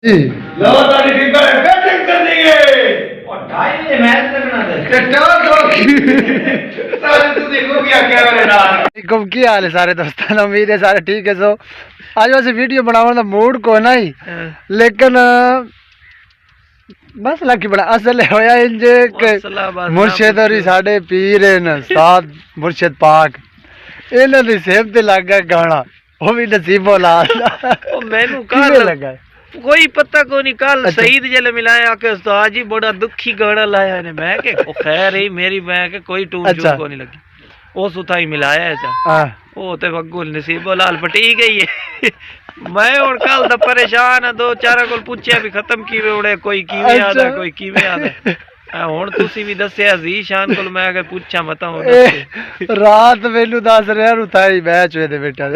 लो तारी figure batting कर देंगे और 2.5 बजे मैच लगना है सारे तू देखो क्या क्या मेरे नाल की हाल है सारे दोस्तों, उम्मीद है सारे ठीक है। सो आज वैसे वीडियो बनाने का मूड को नहीं, लेकिन मसला की बड़ा असल होया इंजे के मुर्शिद और साडे पीर हैं उस्ताद मुर्शिद पाक, इन्हां दी सेहत ते लग गया गाना, वो भी नसीबो लाल ओ मैनू कल लगा कोई पता को नहीं। कल सईद जले मिलाया के उस्ताद जी बड़ा दुखी गाना लाया ने, मैं के ओ खैर ही मेरी मैं के कोई टून चून को नहीं लगी, ओ सुथा ही मिलाया है ओ ते बगुल नसीबो लाल पटी गई है। मैं और कल दा परेशान है, दो चार को पूछया भी खत्म कीवे उड़े, कोई कीवे आदा कोई कीवे आदा। हुण तुसी भी दस्या जी शान कोल, मैं के पूछा मता हो रात मेनू दस रहा रुताई मैच वे बेटा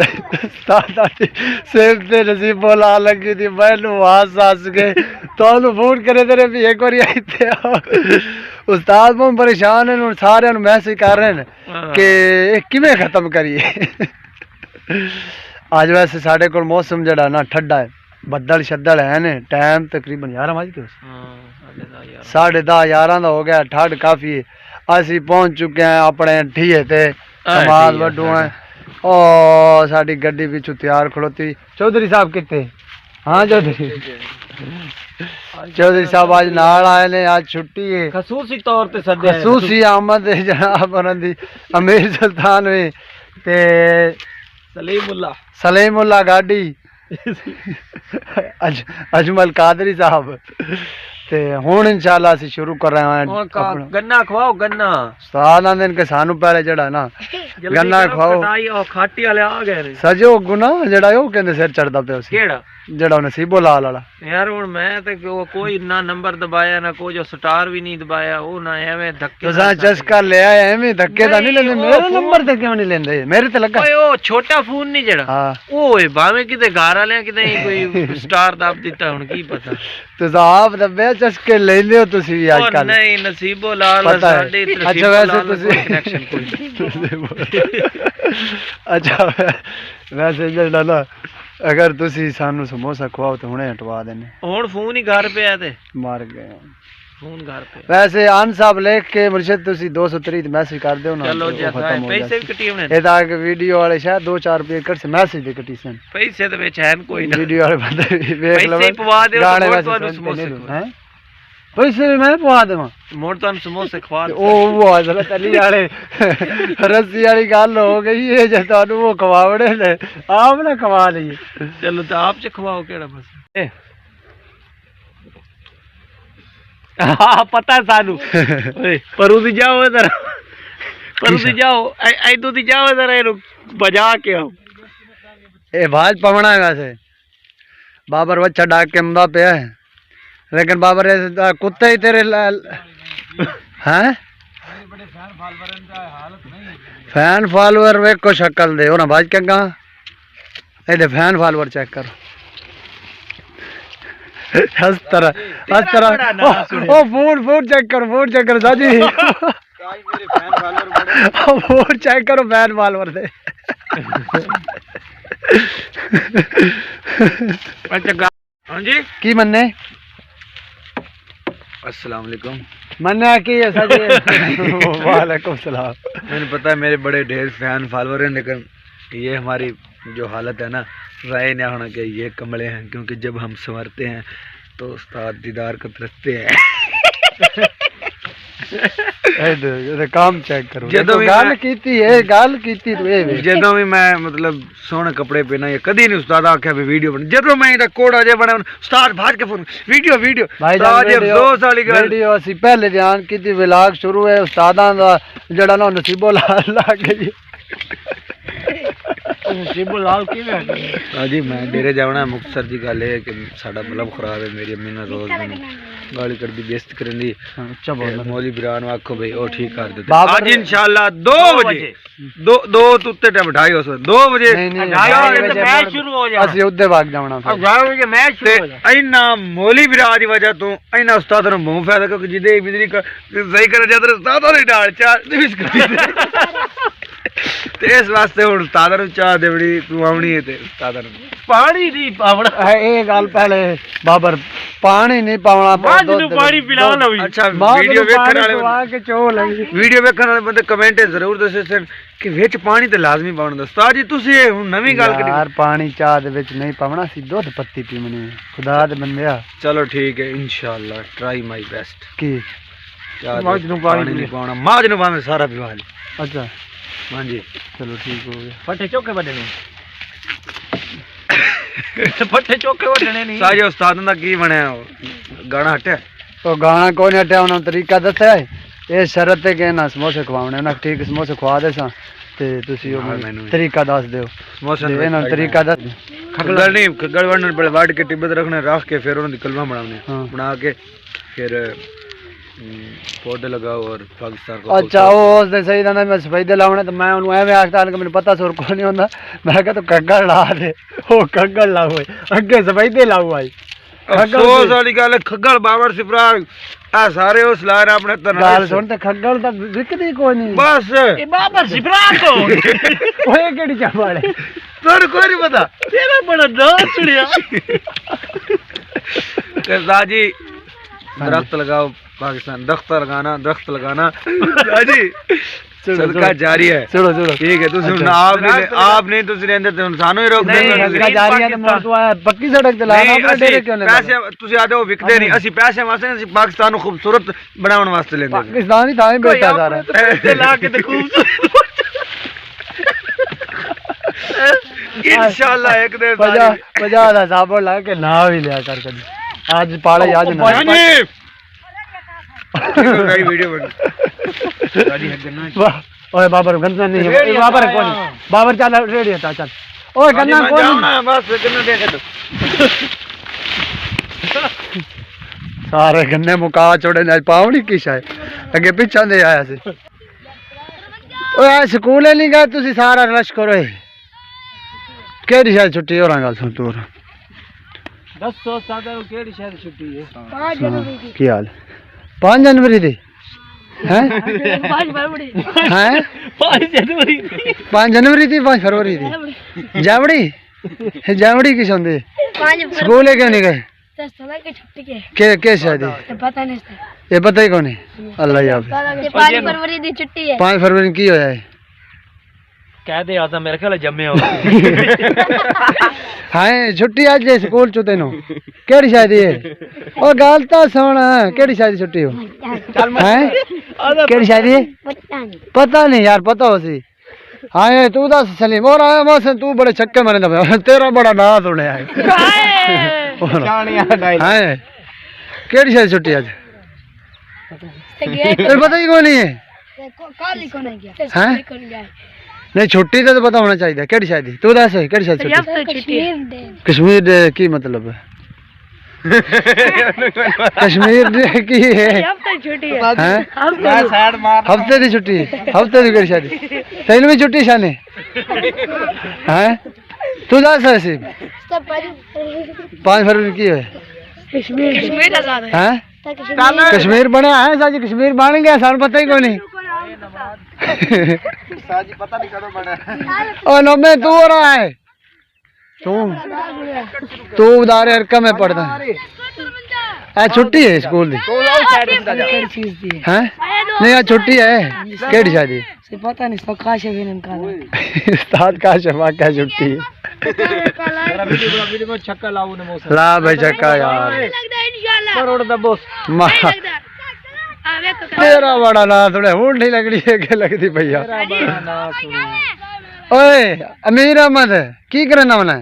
सेब ते नसीबो ला लगी थी, मैनू हस हस के तो फोन करे तेरे भी एक बार आई थे उस्ताद बहुत परेशान है, सारे मैसेज कर रहे हैं कि किवें खत्म करिए। अज वैसे साढ़े को मौसम जड़ा ना ठंडा है, बदल शद्दल है ने, टाइम तकरीबन 11 बज के 10:30 11 हो गया, ठंड काफ़ी है। असी पहुँच चुके हैं अपने ठीए ते समाज वड्डू है, ओ साड़ी गड्डी पिछू तैयार खड़ोती। चौधरी साहब कितने? हाँ चौधरी चौधरी साहब आज नाल आए ने, आज छुट्टी है, खसूसी तौर ते सदे खसूसी आमद है जनाब उन्हां दी अमीर सुल्तान में ते सलीमुल्ला गाड़ी अजमल कादरी साहब ते हुण इंशाल्लाह असी शुरू कर रहे हैं। गन्ना खवाओ, गन्ना उस्ताद आंदे ने कि सानू पहले जड़ा ना गन्ना खवाओ, खाटी वाले आ गए सजो गुना जड़ा ओ कहंदे सिर चढ़दा पे उस केड़ा जड़ा नसीबो लाल वाला यार। हुण मैं ते कोई ना नंबर दबाया ना कोई जो स्टार भी नहीं दबाया, वो ना एवें धक्के तुसा चस्का ले आए एवें धक्के दा नहीं लेंदे, मेरा नंबर ते क्यों नहीं लेंदे? मेरे ते लगा ओए ओ छोटा फोन नहीं जड़ा, हां ओए भावे किते घर वाले किते कोई स्टार दब दिता, हुण की पता तुसा आप दबे चस्के लेंदे हो तुसी भी आजकल? नहीं नसीबो लाल साडे इधर। अच्छा वैसे तुसी कनेक्शन कोई अच्छा वैसे जड़ा ना अगर तुसी सानू समोसा खवाओ तो हुणे हटवा देने। हुण फोन ही घर पे है ते मार गए फोन घर पे। वैसे आन साहब लिख के मुर्शिद तुसी 230 मैसेज कर दो ना, चलो जैसा पैसे भी कटी होने ए ताकि वीडियो वाले शायद 2-4 रुपए कर से मैसेज दे कटी सन, पैसे ते विच है कोई ना, वीडियो वाले बंदे देख लो पैसे पवा दे गाने तो ਤੁਹਾਨੂੰ ਸਮੋਸੇ हैं पैसे भी मैं पवा देवां, मोड़ ਤੁਹਾਨੂੰ ਸਮੋਸੇ ਖਵਾ ਦੇ। ਉਹ हजरत अली वाले रस्सी वाली गल हो गई है, जे ਤੁਹਾਨੂੰ वो खवावड़े ने आप ना खवा लीए। चलो तो आप च खवाओ केड़ा बस हाँ पता है सानू परू दी जाओ इधर, परू दी जाओ ऐदू दी जाओ इधर, ए बजा के आओ। ए भाज पवना है वैसे बाबर बच्चा डाक के मुदा पे है, लेकिन बाबर कुत्ते ही तेरे हैं फैन फॉलोअर वे को शक्ल दे ना भाज क्या कहा ए फैन फॉलोअर चेक करो हस तरह ओ फोन चेक करो साजी फोन चेक करो फैन फॉलोअर दे। अच्छा हाँ जी की मन्ने अस्सलाम वालेकुम मन्ना की है साजी वालेकुम सलाम। मैंने पता है मेरे बड़े ढेर फैन फॉलोअर हैं, लेकिन ये हमारी जो हालत है ना, राय नहीं होना कि ये कमले हैं, क्योंकि जब हम संवरते हैं तो उस्ताद दीदार को तरसते हैं। काम चेक करो गल कीती है गल कीती जदों भी मैं मतलब सोहने कपड़े पहना या कदी नहीं उस्ताद आख्या भी वीडियो बना, जदों मैं इहदा कोड़ा जे बना उस्ताद भाज के फोन वीडियो अफसोस वाली गल वीडियो असी पहले ध्यान कीती, व्लॉग शुरू है उस्तादां दा जड़ा ना नसीबो ला गई नसीबो लाल किवें हाँ जी मैं डेरे जाना मुक्तसर जी गल है कि साडा मतलब खराब है, मेरी अम्मी ने रोज गाली कर दी बेइज्जत करन दी। अच्छा बोल मौली बिरान आखो भाई ओ ठीक कर दे आज इंशाल्लाह 2 बजे 2 तुत्ते टाइम ढाई हो 2 बजे मैच शुरू हो जाए, ਅਸੀਂ ਉੱਦੇ भाग जावना अब 11 बजे मैच शुरू हो जाए। इना मौली बिरा दी वजह तो इना उस्ताद ने मुंह फायदा, क्योंकि जिदे बिजली का सही कर जाते उस्ताद ने डाल चार बिस्कुट ते इस वास्ते हुण उस्तादा नूं चाह देवणी पवावणी है ते उस्तादा नूं पानी नहीं पावना ये गल पहले बाबर पानी नहीं पावना मझ नूं पानी पिला लो अच्छा वीडियो वेखण वाले के चो लगी वीडियो वेखण वाले बंदे कमेंट जरूर दस्से सन कि विच पानी ते लाजमी पाउणा दा उस्ताद जी तुसी ये हुण नवीं गल करी यार पानी चाह दे विच नहीं पावना सी दूध पत्ती पीवनी है खुदा दे बंदेया चलो ठीक है इंशाल्लाह ट्राई माय बेस्ट की मौज नूं पानी नहीं पाउणा मौज नूं भाਵੇਂ सारा पिवा ले अच्छा हां जी चलो ठीक हो गया फटे चौके बड़े ने फटे चौके वडने नहीं साजे उस्ताद दा की बनया गाना हटया तो गाना कोई नहीं हटाया उन्होंने तरीका दस्या है ये शरत है कि ना समोसे खवाने ना ठीक समोसे खवा दे सा ते तुसी ओ तरीका दस दियो समोसे इन्होंने तरीका दस खगल नहीं खगल वड़न पहले वाड़ के टिब्बत रखने रख के फिर उन्हें कलमा बनाने बना के फिर पौधे लगाओ और पाकिस्तान को अच्छा वो उस दिन सही था मैं सफेदे लाने तो मैं उन्हें एवं आखता कि मैंने पता सुर को नहीं होता मैं कहा तो कग्गड़ ला दे वो कग्गड़ लाओ अगे सफेदे लाओ आई अफसोस वाली गल है खगल बाबर सिपरार आ सारे उस ला रहे अपने गल सुन ते खग्गड़ तक विकदी कोई नहीं बस ए बाबर सिपरा को ओए केड़ी क्या वाले तोर कोई नहीं पता तेरा बड़ा नाम सुनिया ते साजी दरख्त लगाओ पाकिस्तान दरख्त लगाना साजी सदका जारी है चलो चलो ठीक है तुसी हुन आप नहीं तुसी रहंदे ते हुन सानू ही रोक देंगे सदका जारी है तो मोर तो पक्की सड़क ते लाना अपने डेरे क्यों नहीं पैसे तुसी आदे हो विकदे नहीं असि पैसे वास्ते नहीं असि पाकिस्तान को खूबसूरत बनावन वास्ते लेंदे पाकिस्तान ही ताई बेटा जा रहा है ला के ते खूबसूरत इंशाल्लाह एक दिन 50 दा साबुन ला के ना भी लिया कर कभी आज पाले आज ना कई वीडियो बन वाह ओए बाबर गन्ना नहीं है बाबर कौन बाबर चल रेडी है चल ओए गन्ना कौन बस गन्ना दे दो सारे गन्ने मुका छोड़े ना पावनी की शाय अगे पीछा दे आया से ओए स्कूल नहीं गए तुसी सारा रश करो केड़ी शायद छुट्टी हो रहा गल सुन तू दसो सादा केड़ी शायद छुट्टी है 5 जनवरी की हाल 5 जनवरी दी हैं 5 फरवरी हैं 5 जनवरी 5 जनवरी थी 5 फरवरी थी जावड़ी जावड़ी किस होंदे स्कूल है क्यों नहीं गए की छुट्टी के शायद पता नहीं ये पता ही कौन है अल्लाह याद 5 फरवरी दी छुट्टी है 5 फरवरी की होया है कह दे आता मेरे ख्याल जम्मे हो हां छुट्टी आज जे स्कूल चो तेनो केड़ी शादी है ओ गाल ता सुन केड़ी शादी छुट्टी हो हैं केड़ी शादी है पता नहीं यार पता हो सी हां तू दस सलीम और आया मौसम तू बड़े छक्के मारे दबे तेरा बड़ा नाम सुनया है हां केड़ी शादी छुट्टी आज पता ही कौन है कल ही कौन गया हैं नहीं छुट्टी तो पता होना चाहिए केड़ी शादी तू दस केड़ी शादी कश्मीर डे की मतलब है कश्मीर डे की है हफ्ते दी छुट्टी हफ्ते दी केड़ी शादी तेन भी छुट्टी शाने हैं तू दस ऐसे 5 फरवरी की है कश्मीर आजाद है हैं कश्मीर बने है साजी कश्मीर बन गया सान पता ही कोई नहीं साजी पता नहीं कदों बना ओ नोमे तू हो रहा है तू उधार अरका में पढ़ता है आज छुट्टी है स्कूल दी हैं नहीं आज छुट्टी है केड़ी शादी पता नहीं तो काश है उस्ताद का शफा क्या छुट्टी है वीडियो में छक्का लाऊं ने मौसम ला भाई छक्का यार करोड़ दा बॉस तेरा बड़ा ना थोड़े हूं नहीं लग रही है के लगती भैया ओए अमीर अहमद की करना मना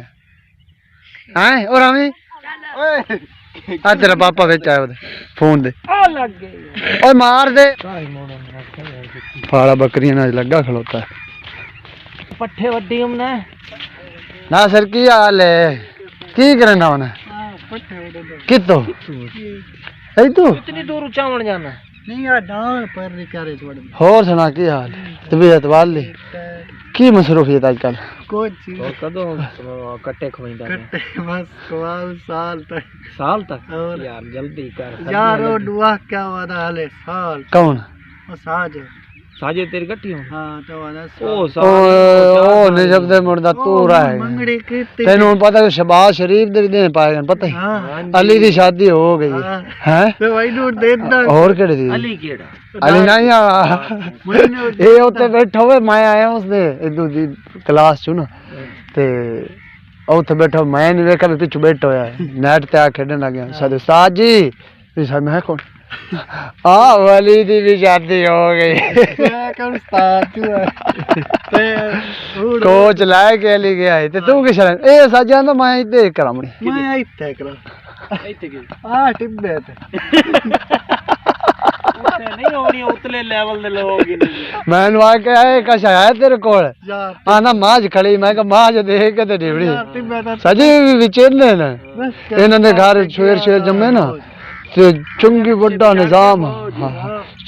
हैं और हमें ओए आ तेरा पापा बेच आया फोन दे ओए मार दे फाड़ा बकरियां ना लगा खलोता पट्ठे वड्डी हमने ना सर की हाल है की करना मना कितो ऐ तू इतनी दूर उचावण जाना नहीं यार डाल पर निकारे छोड़ और सुना की हाल तबीयत वाली की मसरूफियत आजकल कोई चीज कदों कट्टे खवैंदा कट्टे बस कवाल साल तक यार जल्दी कर यार वो दुआ क्या वादा हाले साल कौन वो साज साजे तेरी इकट्ठी हो हाँ तो ओ नहीं जब दे मुर्दा तू रहा है तेन हुन पता है शहबाज शरीफ दे दे पाए पता है अली दी शादी हो गई हैं ते भाई नोट दे दा और केड़े दी अली केड़ा अली नहीं ए उत्ते बैठा हुए मैं आया उसने इदू दी क्लास चु ना ते उत्थे बैठा मैं नहीं देखा भी पिछू बैठा होया नेट ते आ खेडन लग गया साडे उस्ताद जी इस मैं कौन वाली दी भी शादी हो गई कोच लाए के ली गया है तू किस ए साजा तो मैं इते करामणी मैं इते करा इते की हां टिब्बे नहीं होनी उतले लेवल दे लोग मैं नुआ के आए कश आया तेरे कोल आना माज खड़ी मैं कहा माज देख के ते डिबड़ी सजी विचेले ने इन्हां दे घर शेर शेर जम्मे ना ते चंगी बड़ा निजाम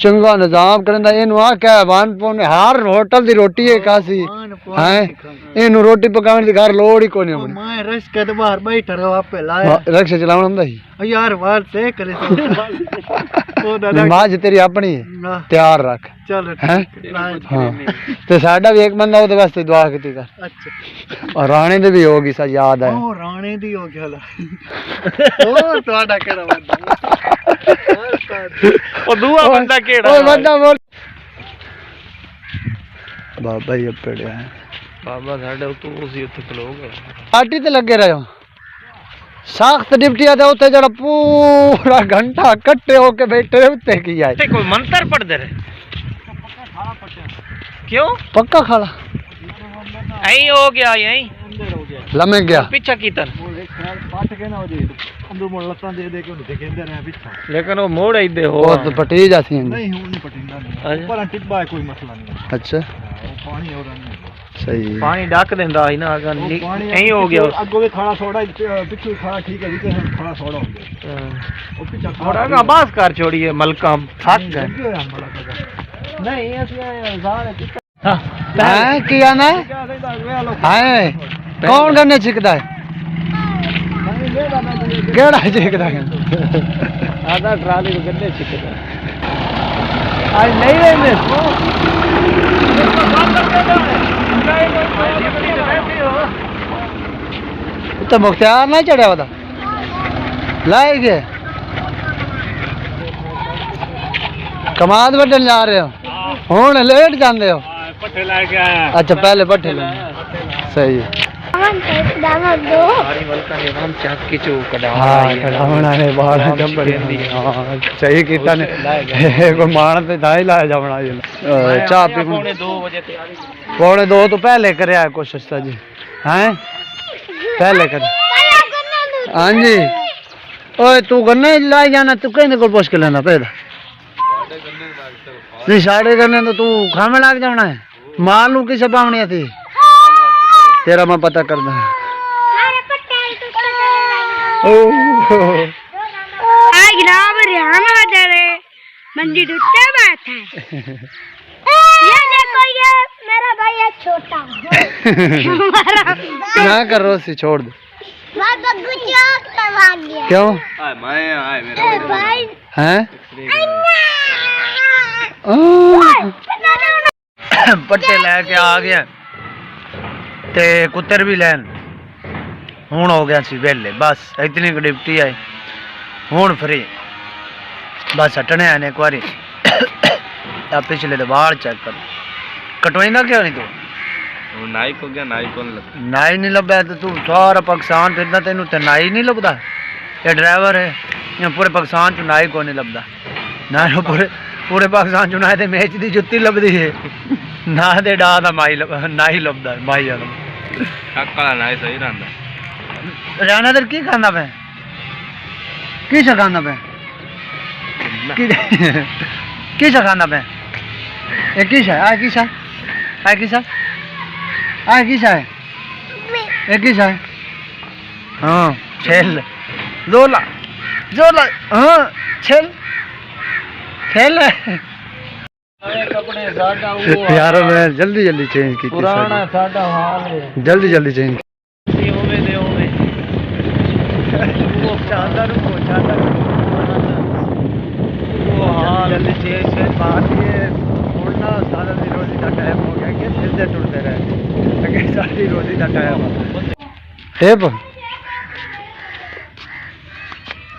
चंगा निजाम करंदा इनु आ क्या वन पौने हर होटल दी रोटी है कासी हैं इनु रोटी पकाने दी घर लोड़ ही कोनी हमने मैं रस के ते बाहर बैठा रहो आपे लाया रक्शा चलावण हुंदा ही यार वार से करे ओ दादा माज तेरी अपनी है तैयार रख चल हां ते साडा भी एक बंदा ओदे वास्ते दुआ कीती कर अच्छा और राणे दे भी होगी सा याद है ओ राणे दी हो गया ओ तोड़ा केड़ा बंदा ओ दूआ बंदा केड़ा ओ बंदा बोल बाबा ये पड़या है बाबा साडे तो उसी उत्ते खलोग पार्टी ते लगे रहो सख्त डिप्टी आते उते जरा पूरा घंटा कट्टे होके बैठे उते किया है कोई मंत्र पढ़ दे रहे क्यों पक्का खाला यही हो गया यही लमे गया पीछा कीतन पाठ के ना हो जी अंदर मोड़ लत्ता दे दे के उन्हें देखेंदे रहे पीछा लेकिन वो मोड़ इदे हो वो तो पटी जाती नहीं हुन नहीं पटींदा नहीं पर टिब्बा कोई मसला नहीं अच्छा वो पानी और सही पानी डाक देंदा है ना अगर यही हो गया अगो भी खाना सोडा पिछू खाना ठीक है जी खाना सोडा हो गया वो पीछा थोड़ा ना बस कर छोड़िए मलकम थक गए नहीं ऐसे जान हां किया ना हां कौन करने छिकदा है केड़ा छिकदा है आधा ट्राली को गन्ने छिकदा आज नहीं रहने तो मुख्तार नहीं चढ़िया वदा लाए गए कमाद बटन जा रहे हो हुन लेट जाते हो पट्ठे लेके आया अच्छा पहले पट्ठे ले सही है सही कीता ने कोई मान ते दा ही लाया जावना चाह पी पौने 2 तो पहले करया कोशिश ता जी हैं पहले कर हां जी ओए तू गन्ने लाई जाना तू कहने को पुछ के लेना पैदा नहीं साढ़े करने तो तू खाने लग जाना है माल नू किसे पावनी थी तेरा मैं पता कर दूं आज राम रिहाना जरे मंडी डूबते बात है ये देखो ये मेरा भाई है छोटा ना कर रोसी छोड़ दे बाबा गुजरात करवा गया क्यों मैं मेरा भाई हैं पट्टे लेके आ गया ते कुत्तर भी लैन हुन हो गया सी वेले बस इतनी डिप्टी आई हुन फ्री बस हटने आने एक बारी अब पिछले तो बाहर चेक कर कटवाइंदा क्यों नहीं तू नाई को गया नाई कौन लगता नाई नहीं लभा तो तू सारा पाकिस्तान फिरदा तेनू ते नाई नहीं लभदा ये ड्राइवर है ये पूरे पाकिस्तान च नाई को नहीं लभदा ना पूरे पाकिस्तान च नाई ते मैच दी जुत्ती लभदी है ना दे डा दा नाई लभदा माई वाला काला नाई सही रहंदा राना दर की खांदा पे की खांदा पे की खांदा पे ए की है आ की आ की आ की है ए की है हां खेल जोला जोला हां खेल खेल कपड़े साडा वो यार मैं जल्दी जल्दी चेंज की पुराना साडा हाल है जल्दी जल्दी चेंज दे ओवे वो चादर वो हाल जल्दी चेंज बात ये छोड़ना सारा टेप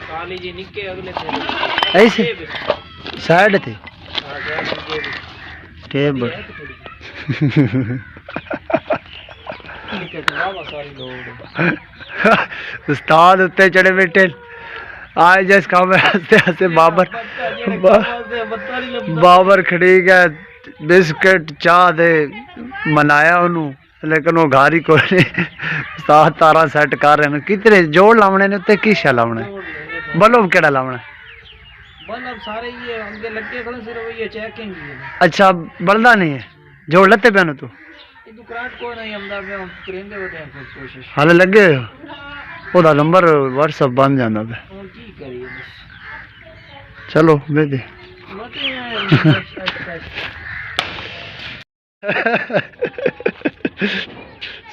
काली जी निके अगले थे ऐसे साइड थी टेप उस्ताद उत्ते चढ़े बैठे आज जिस काम हंसते हंसते बाबर खड़ी गया बिस्किट चाह दे मनाया उन्होंने लेकिन वो घर ही कोई नहीं उस्ताद तारा सैट कर रहे हैं कितने जोड़ लावने ने उत्ते की शा लावना बल्ब केड़ा लावना बल्ब सारे ये आगे लगे खड़े सिर्फ ये चेकिंग ही है अच्छा बलदा नहीं है जोड़ लेते पे तू ये दुकान को नहीं हमदा पे हम करेंगे वो दें कोशिश हाले लगे ओदा नंबर व्हाट्सएप बन जांदा पे और की करिए बस चलो दे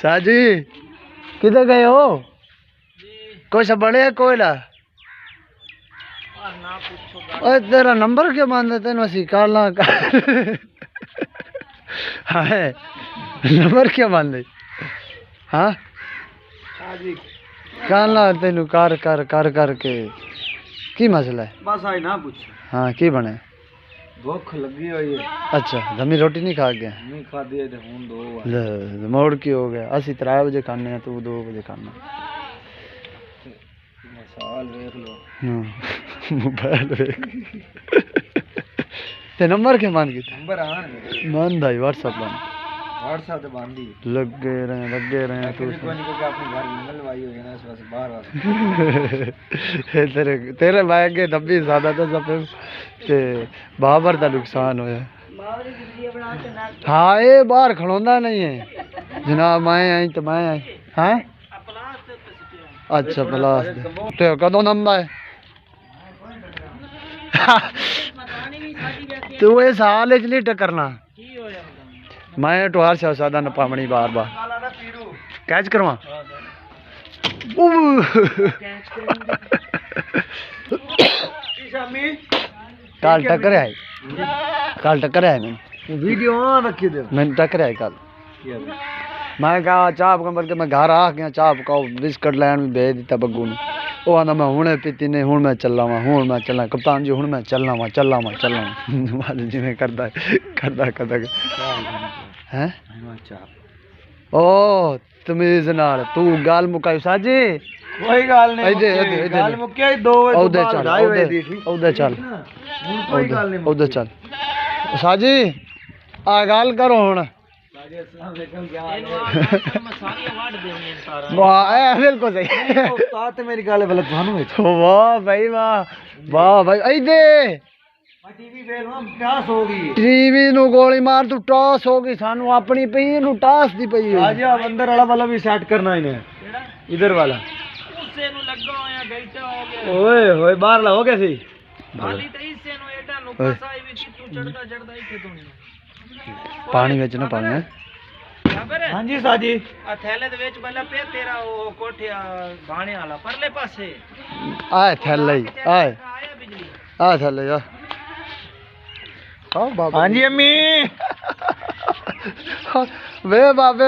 साजी किधर गए हो कुछ बड़े कोयला ना पूछो ओए तेरा नंबर क्यों बंद है तेन असी काला है नंबर क्यों बंद है हाँ काला तेन कर कर कर करके की मसला है बस आई ना पूछ हाँ की बने भूख लगी हुई है अच्छा जमी रोटी नहीं खा गया नहीं खा दिए थे हूं 2 ले मोड़ की हो गया असी 3 बजे खाने हैं तू 2 बजे खाना मसाल देख लो मोबाइल देख ते नंबर के मान की नंबर आन मान दाई व्हाट्सएप मान व्हाट्सएप पे बांधी लगे रहे तू कोई नहीं क्योंकि अपने घर मंगलवाई हो ना इस वजह से बाहर तेरे भाई के दब्बी ज्यादा तो सब ते बाबर का नुकसान होया हाँ ये बाहर खड़ोंदा नहीं है जनाब मैं आई तो मैं आई हैं अच्छा प्लास ते कदों नंदा है तू इस हाल च नहीं टकरना मैं टुहार शहजादा न पावनी बार बार कैच करवा कल टक्कर आए मैंने वीडियो ऑन रखी दे मैंने टक्कर आए कल मैं कहा चाह कंबर के मैं घर आ गया चाह पकाओ बिस्किट लैन भी भेज दिता बग्गू ने वो आंदा मैं हुणे पीती ने हुण मैं चला कप्तान जी हुण मैं चलना वा जिवें करदा हैं ओ तमीज नाल तू गाल मुकाई साजी कोई गाल नहीं इधर गाल मुक्के 2 बजे बाद 2:30 बजे दी थी उधर चल कोई गाल नहीं उधर चल साजी आ गाल करो हुण वाह बिल्कुल सही उस्ताद ते मेरी गल गलत थानू वाह भाई इधे टीवी वेलवा टास हो गई टीवी नु गोली मार तू टास हो गई सानू अपनी पई नु टास दी पई आज अंदर वाला भी सेट करना इन्हें इधर वाला उससे नु लगा होया बैठा हो गया ओए होए बाहर ला हो गया सी खाली तो इससे नु एडा नुका साई विच तू चढ़दा इथे तो नहीं पानी विच ना पानी है हां जी साजी आ थैले दे विच बल्ला पे तेरा ओ कोठिया भाणे वाला परले पासे आए थैले आए आया बिजली आ थैले जा हाँ बाबा हाँ जी अम्मी वे बाबे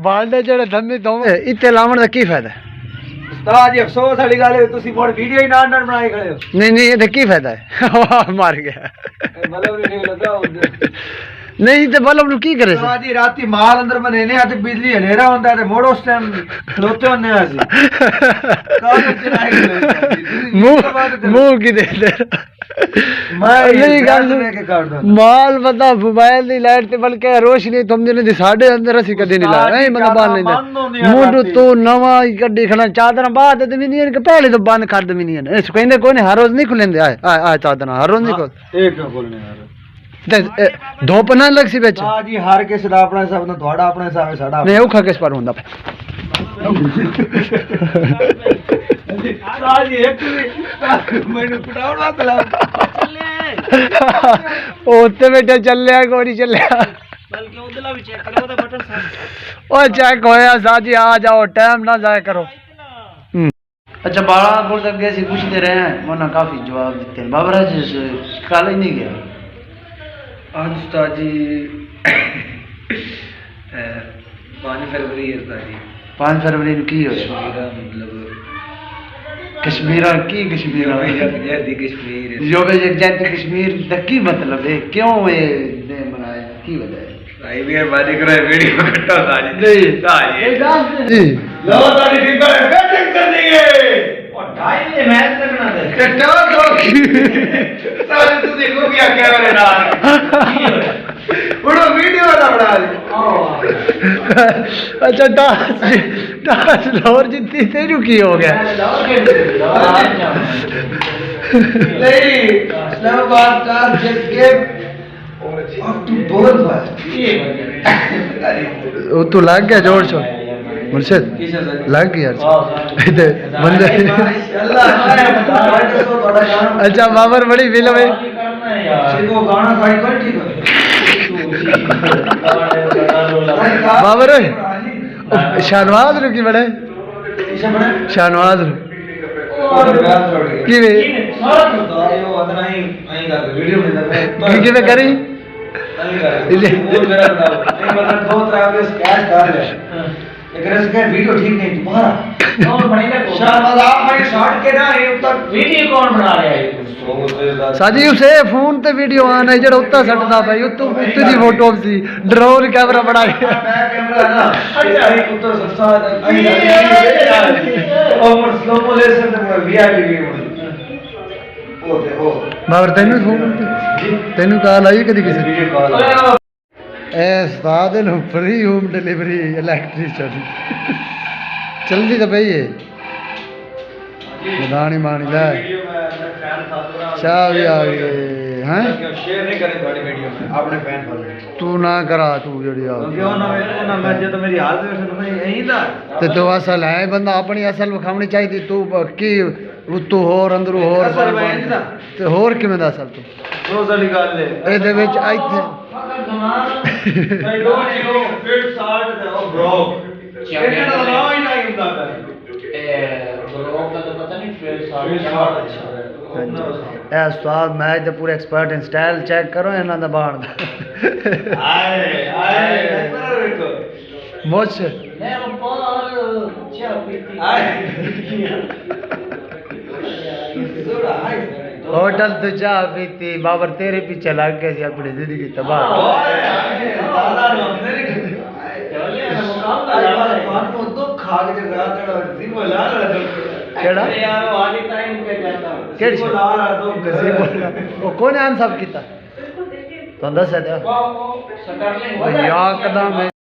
बाल्डे जेड़े धम्मी दो इत्ते लावण दा की फायदा है उस्ताद जी अफसोस वाली गल है तुसी मोड़ वीडियो ही ना बनाए खड़े हो नहीं ये की फायदा है मार गया मतलब नहीं लगा नहीं तो बल्ब नु की करे उस्ताद जी राती माल अंदर बनेने आ ते बिजली हनेरा होंदा ते मोड़ उस टाइम खलोते होने आ सी काल चलाए मुंह की दे माल बता मोबाइल दी लाइट ते बल्कि रोशनी तुम दिन दी साडे अंदर असी कदी नहीं लाया ए मतलब बान नहीं मुंडू तो नवा गड्डी खना चादर बाद ते भी नहीं के पहले तो बंद कर दे नहीं है इस कहंदे कोई नहीं हर रोज नहीं खुलेंदे आए चादर हर रोज नहीं खोल एक क्यों खोलने यार धोप ना लग सी बेच हां जी हर किस दा अपना हिसाब ना थोड़ा अपना हिसाब है साडा नहीं औखा किस पर हुंदा हां जी एक मैंने पटाउड़ वात ला ओते बेटा चलिया गोरी चलिया बल्कि उधला भी चेक करो ओदा बटन साथ ओ चेक होया साजी आ जाओ टाइम ना जाया करो अच्छा बाला बोल तक गए पूछते रहे हैं वरना काफी जवाब देते हैं बाबरा जी कल ही नहीं गया आज उस्ताद जी 5 फरवरी है उस्ताद जी 5 फरवरी ਨੂੰ ਕੀ ਹੋਇਆ मतलब ਕਸ਼ਮੀਰਾਂ ਕੀ ਕਸ਼ਮੀਰਾਂ यदि कश्मीर ਯੋਵੇ ਯਕਜਹਿਤੀ ਕਸ਼ਮੀਰ ਦਾ ਕੀ ਮਤਲਬ ਹੈ ਕਿਉਂ ਇਹ ਨੇ ਮਨਾਇਆ ਕੀ ਵਜ੍ਹਾ ਹੈ भाई भी बात करो वीडियो कट्टा सारी नहीं ताजी जी लो तारी टीम में बैटिंग कर देंगे और 2:30 मैच लगना था कट्टा दो सारे तू देखो भी क्या करे ना बड़ा वीडियो वाला बना दे अच्छा टास लाहौर जीती तेरू की हो गया नहीं इस्लामाबाद का जब गेम और तू बोल बस वो तो लग गया जोर शोर मुर्शिद लग गया इधर बंदे अच्छा बाबर बड़ी फिल्म है गाना खाई कर ठीक है बाबर शाहनवाज रू की बड़े शाहनवाज रू किवे किवे करी वीडियो ठीक नहीं तुम्हारा कौन बनेगा शाहनवाज आप भाई शॉट के ना ये तक वीडियो कौन बना रहा है साजी उसे फोन ते वीडियो आना है जड़ा उत्ता सटदा भाई उत्ते दी फोटो सी ड्रोन कैमरा बना के बैक कैमरा ना अच्छा उत्तर सस्ता और स्लो मोलेशन ते वीआईपी भी ओके ओ बाबर तेनू फोन तेनू कॉल आई कदी किसी वीडियो कॉल ए उस्ताद नु फ्री होम डिलीवरी इलेक्ट्रिशियन जल्दी तो भाई है मदानी मानी ला शाह भी आ गए हैं शेयर नहीं करे थोड़ी वीडियो में आपने फैन फॉलो तू ना करा तू जड़ी आ क्यों ना मैं जे तो मेरी हालत में यही था ते तो असल है बंदा अपनी असल विखावनी चाहिए तू की उतू होर अंदरू होर असल में नहीं था ते होर किवें दा असल तू रोज़ वाली गल है ਇਹਦੇ ਵਿੱਚ ਇੱਥੇ नहीं दो किलो फिट 60 ते ओ ब्रो ਇਹਦਾ ਤਾਂ ਨਾਮ ਹੀ ਨਹੀਂ ਹੁੰਦਾ ਪਿਆ ਇਹ ਉਸਤਾਦ ਮੈਚ ਦੇ ਪੂਰੇ ਐਕਸਪਰਟ ਇਨ ਸਟਾਈਲ ਚੈੱਕ ਕਰੋ ਇਹਨਾਂ ਦਾ ਬਾਣ ਦਾ ਆਏ ਆਏ ਇੱਧਰ ਵੇਖੋ ਮੁੱਛ होटल तो चाह पीती बाबर तेरे पीछे लग गए सी अपनी जिंदगी तबाह केड़ा केड़ी वो कौन आन सब कीता तो दस है यार कदम